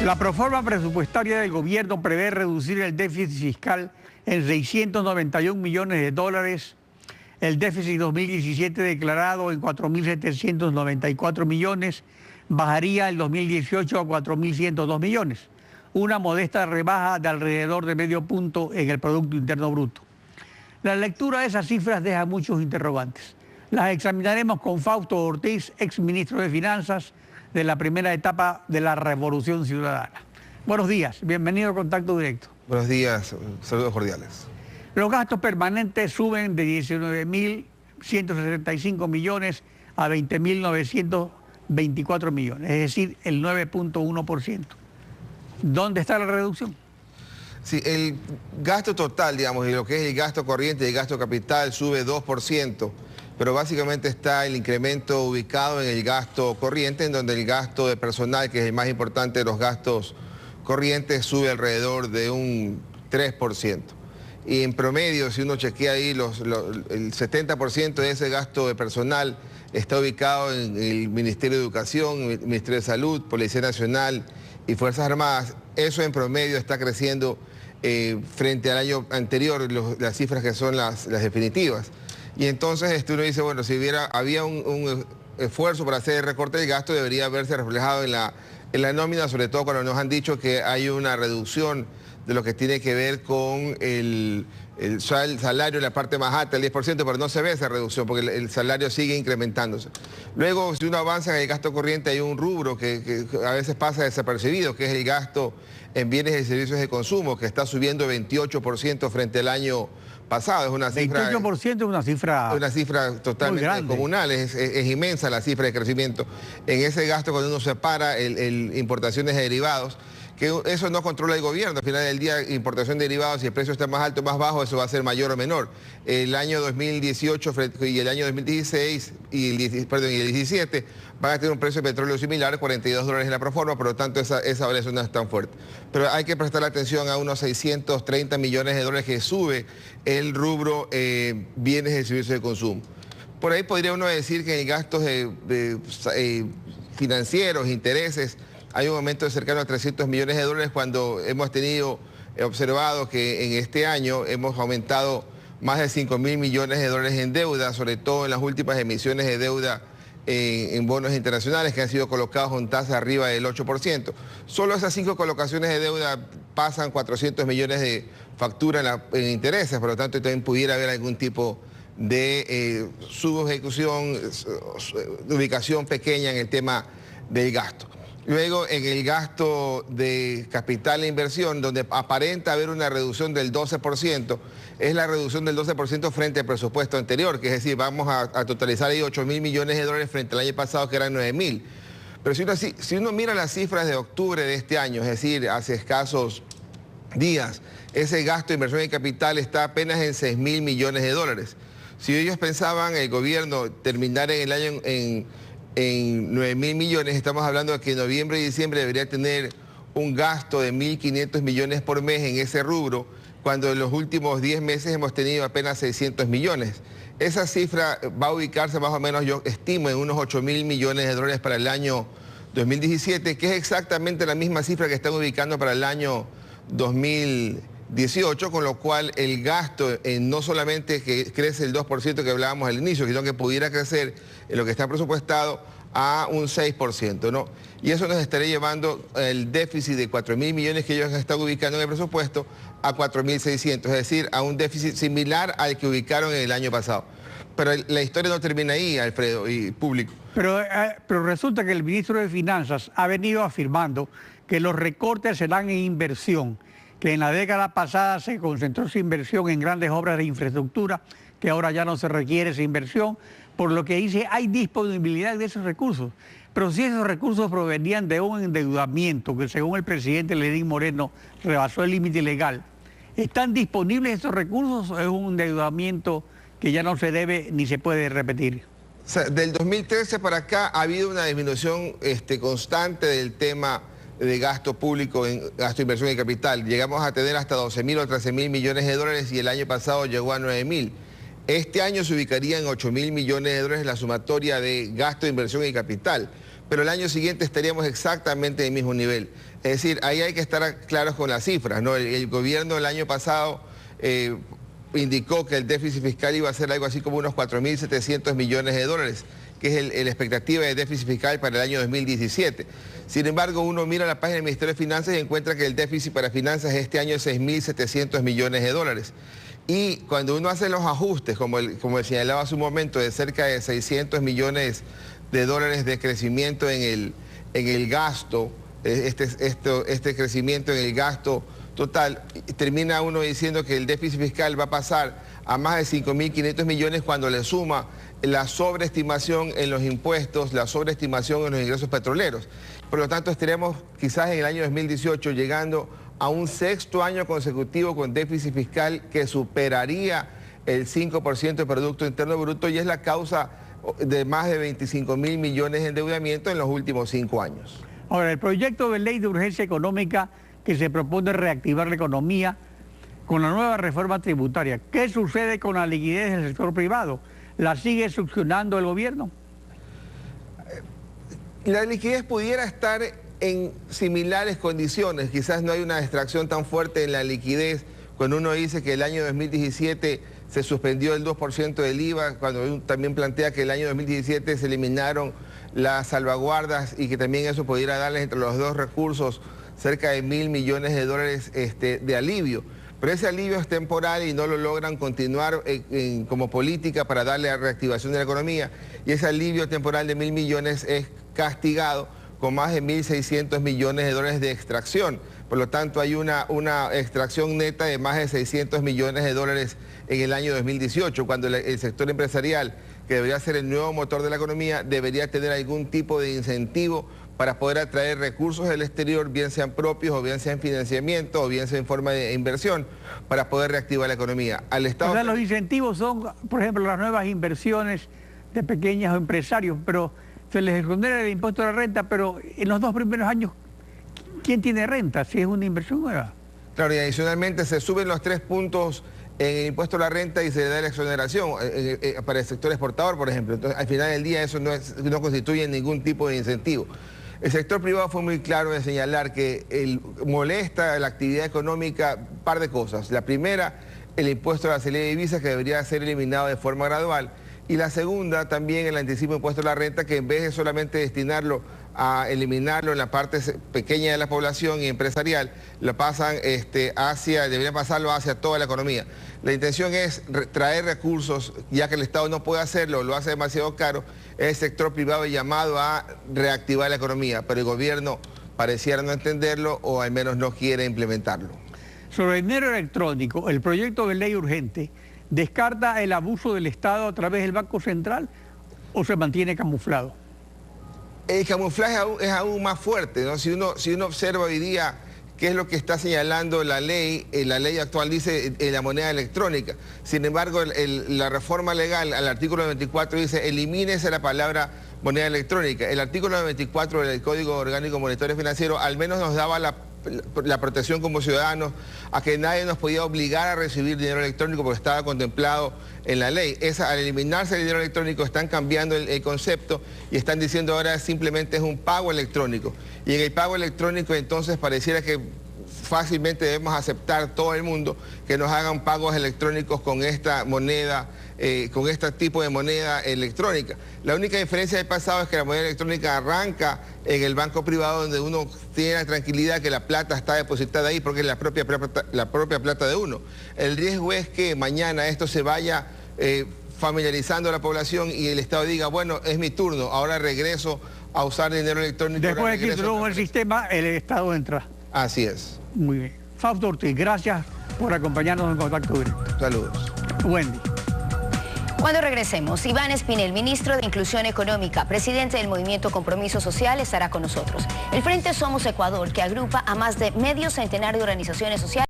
La proforma presupuestaria del gobierno prevé reducir el déficit fiscal en 691 millones de dólares, el déficit 2017 declarado en 4.794 millones, bajaría el 2018 a 4.102 millones, una modesta rebaja de alrededor de medio punto en el Producto Interno Bruto. La lectura de esas cifras deja muchos interrogantes. Las examinaremos con Fausto Ortiz, exministro de Finanzas de la primera etapa de la Revolución Ciudadana. Buenos días, bienvenido a Contacto Directo. Buenos días, saludos cordiales. Los gastos permanentes suben de 19.165 millones a 20.924 millones, es decir, el 9.1%. ¿Dónde está la reducción? Sí, el gasto total, digamos, y lo que es el gasto corriente y el gasto capital sube 2%, pero básicamente está el incremento ubicado en el gasto corriente, en donde el gasto de personal, que es el más importante de los gastos corrientes, sube alrededor de un 3%. Y en promedio, si uno chequea ahí, el 70% de ese gasto de personal está ubicado en el Ministerio de Educación, el Ministerio de Salud, Policía Nacional y Fuerzas Armadas. Eso en promedio está creciendo frente al año anterior, las cifras que son las definitivas. Y entonces uno dice, bueno, si había un esfuerzo para hacer el recorte del gasto, debería verse reflejado en la nómina, sobre todo cuando nos han dicho que hay una reducción de lo que tiene que ver con el salario en la parte más alta, el 10%, pero no se ve esa reducción porque el salario sigue incrementándose. Luego, si uno avanza en el gasto corriente, hay un rubro que a veces pasa desapercibido, que es el gasto en bienes y servicios de consumo, que está subiendo 28% frente al año pasado. Es una cifra... 28% es una cifra... Una cifra totalmente comunal, es inmensa la cifra de crecimiento. En ese gasto, cuando uno separa importaciones de derivados, que eso no controla el gobierno. Al final del día, importación de derivados, si el precio está más alto o más bajo, eso va a ser mayor o menor. El año 2018 y el año 2016 y el 17 van a tener un precio de petróleo similar, $42 en la proforma, por lo tanto esa variación no es tan fuerte. Pero hay que prestar atención a unos 630 millones de dólares que sube el rubro bienes y servicios de consumo. Por ahí podría uno decir que en gastos financieros, intereses, hay un aumento de cercano a 300 millones de dólares cuando hemos observado que en este año hemos aumentado más de 5.000 millones de dólares en deuda, sobre todo en las últimas emisiones de deuda en bonos internacionales que han sido colocados con tasa arriba del 8%. Solo esas 5 colocaciones de deuda pasan 400 millones de factura en intereses, por lo tanto también pudiera haber algún tipo de subejecución, de ubicación pequeña en el tema del gasto. Luego, en el gasto de capital e inversión, donde aparenta haber una reducción del 12%, es la reducción del 12% frente al presupuesto anterior, que es decir, vamos a totalizar ahí 8.000 millones de dólares frente al año pasado, que eran 9.000. Pero si uno mira las cifras de octubre de este año, es decir, hace escasos días, ese gasto de inversión en capital está apenas en 6.000 millones de dólares. Si ellos pensaban, el gobierno, terminar en el año en 9.000 millones, estamos hablando de que en noviembre y diciembre debería tener un gasto de 1.500 millones por mes en ese rubro, cuando en los últimos 10 meses hemos tenido apenas 600 millones. Esa cifra va a ubicarse más o menos, yo estimo, en unos 8.000 millones de dólares para el año 2017, que es exactamente la misma cifra que están ubicando para el año 2018, con lo cual el gasto no solamente que crece el 2% que hablábamos al inicio, sino que pudiera crecer en lo que está presupuestado a un 6%, ¿no? Y eso nos estaría llevando el déficit de 4.000 millones que ellos están ubicando en el presupuesto a 4.600, es decir, a un déficit similar al que ubicaron en el año pasado. Pero la historia no termina ahí, Alfredo, y público. Pero resulta que el ministro de Finanzas ha venido afirmando que los recortes serán en inversión, que en la década pasada se concentró su inversión en grandes obras de infraestructura, que ahora ya no se requiere esa inversión, por lo que dice hay disponibilidad de esos recursos. Pero si esos recursos provenían de un endeudamiento que según el presidente Lenín Moreno rebasó el límite legal, ¿están disponibles esos recursos o es un endeudamiento que ya no se debe ni se puede repetir? O sea, del 2013 para acá ha habido una disminución constante del tema de gasto público, en gasto de inversión y capital. Llegamos a tener hasta 12.000 o 13.000 millones de dólares y el año pasado llegó a 9.000. Este año se ubicaría en 8.000 millones de dólares la sumatoria de gasto de inversión y capital. pero el año siguiente estaríamos exactamente en el mismo nivel. Es decir, ahí hay que estar claros con las cifras, ¿no? El gobierno el año pasado indicó que el déficit fiscal iba a ser algo así como unos 4.700 millones de dólares, que es la expectativa de déficit fiscal para el año 2017. Sin embargo, uno mira la página del Ministerio de Finanzas y encuentra que el déficit para finanzas este año es 6.700 millones de dólares. Y cuando uno hace los ajustes, como señalaba hace un momento, de cerca de 600 millones de dólares de crecimiento en el gasto, este crecimiento en el gasto total, termina uno diciendo que el déficit fiscal va a pasar a más de 5.500 millones cuando le suma la sobreestimación en los impuestos, la sobreestimación en los ingresos petroleros. Por lo tanto, estaremos quizás en el año 2018 llegando a un sexto año consecutivo con déficit fiscal que superaría el 5% del Producto Interno Bruto y es la causa de más de 25.000 millones de endeudamiento en los últimos 5 años. Ahora, el proyecto de ley de urgencia económica que se propone reactivar la economía con la nueva reforma tributaria, ¿qué sucede con la liquidez del sector privado? ¿La sigue succionando el gobierno? La liquidez pudiera estar en similares condiciones, quizás no hay una extracción tan fuerte en la liquidez cuando uno dice que el año 2017 se suspendió el 2% del IVA, cuando uno también plantea que el año 2017 se eliminaron las salvaguardas y que también eso pudiera darles entre los dos recursos cerca de 1.000 millones de dólares de alivio. Pero ese alivio es temporal y no lo logran continuar como política para darle a reactivación de la economía. Y ese alivio temporal de 1.000 millones es castigado con más de 1.600 millones de dólares de extracción. Por lo tanto, hay una extracción neta de más de 600 millones de dólares en el año 2018, cuando el sector empresarial, que debería ser el nuevo motor de la economía, debería tener algún tipo de incentivo para poder atraer recursos del exterior, bien sean propios o bien sean financiamiento o bien sea en forma de inversión, para poder reactivar la economía. Al Estado... O sea, los incentivos son, por ejemplo, las nuevas inversiones de pequeños empresarios, pero se les exonera el impuesto a la renta, pero en los 2 primeros años, ¿quién tiene renta si es una inversión nueva? Claro, y adicionalmente se suben los 3 puntos en el impuesto a la renta y se le da la exoneración para el sector exportador, por ejemplo. Entonces, al final del día eso no constituye ningún tipo de incentivo. El sector privado fue muy claro en señalar que molesta la actividad económica un par de cosas. La primera, el impuesto a la salida de divisas, que debería ser eliminado de forma gradual. Y la segunda, también el anticipo impuesto a la renta, que en vez de solamente destinarlo a eliminarlo en la parte pequeña de la población y empresarial, lo pasan debería pasarlo hacia toda la economía. La intención es traer recursos, ya que el Estado no puede hacerlo, lo hace demasiado caro, es el sector privado llamado a reactivar la economía, pero el gobierno pareciera no entenderlo o al menos no quiere implementarlo. Sobre el dinero electrónico, el proyecto de ley urgente descarta el abuso del Estado a través del Banco Central o se mantiene camuflado. El camuflaje es aún más fuerte, ¿no? Si uno observa hoy día qué es lo que está señalando la ley actual dice la moneda electrónica. Sin embargo, la reforma legal al artículo 94 dice elimínese la palabra moneda electrónica. El artículo 94 del Código Orgánico Monetario Financiero al menos nos daba la protección como ciudadanos a que nadie nos podía obligar a recibir dinero electrónico porque estaba contemplado en la ley. Al eliminarse el dinero electrónico están cambiando el concepto y están diciendo ahora simplemente es un pago electrónico. Y en el pago electrónico entonces pareciera que fácilmente debemos aceptar todo el mundo que nos hagan pagos electrónicos con esta moneda, con este tipo de moneda electrónica. La única diferencia del pasado es que la moneda electrónica arranca en el banco privado donde uno tiene la tranquilidad que la plata está depositada ahí porque es la propia plata de uno. El riesgo es que mañana esto se vaya familiarizando a la población y el Estado diga, bueno, es mi turno, ahora regreso a usar dinero electrónico. Después de que introdujo el sistema, el Estado entra. Así es. Muy bien. Fausto Ortiz, gracias por acompañarnos en Contacto Directo. Saludos. Wendy. Cuando regresemos, Iván Espinel, ministro de Inclusión Económica, presidente del Movimiento Compromiso Social, estará con nosotros. El Frente Somos Ecuador, que agrupa a más de medio centenar de organizaciones sociales,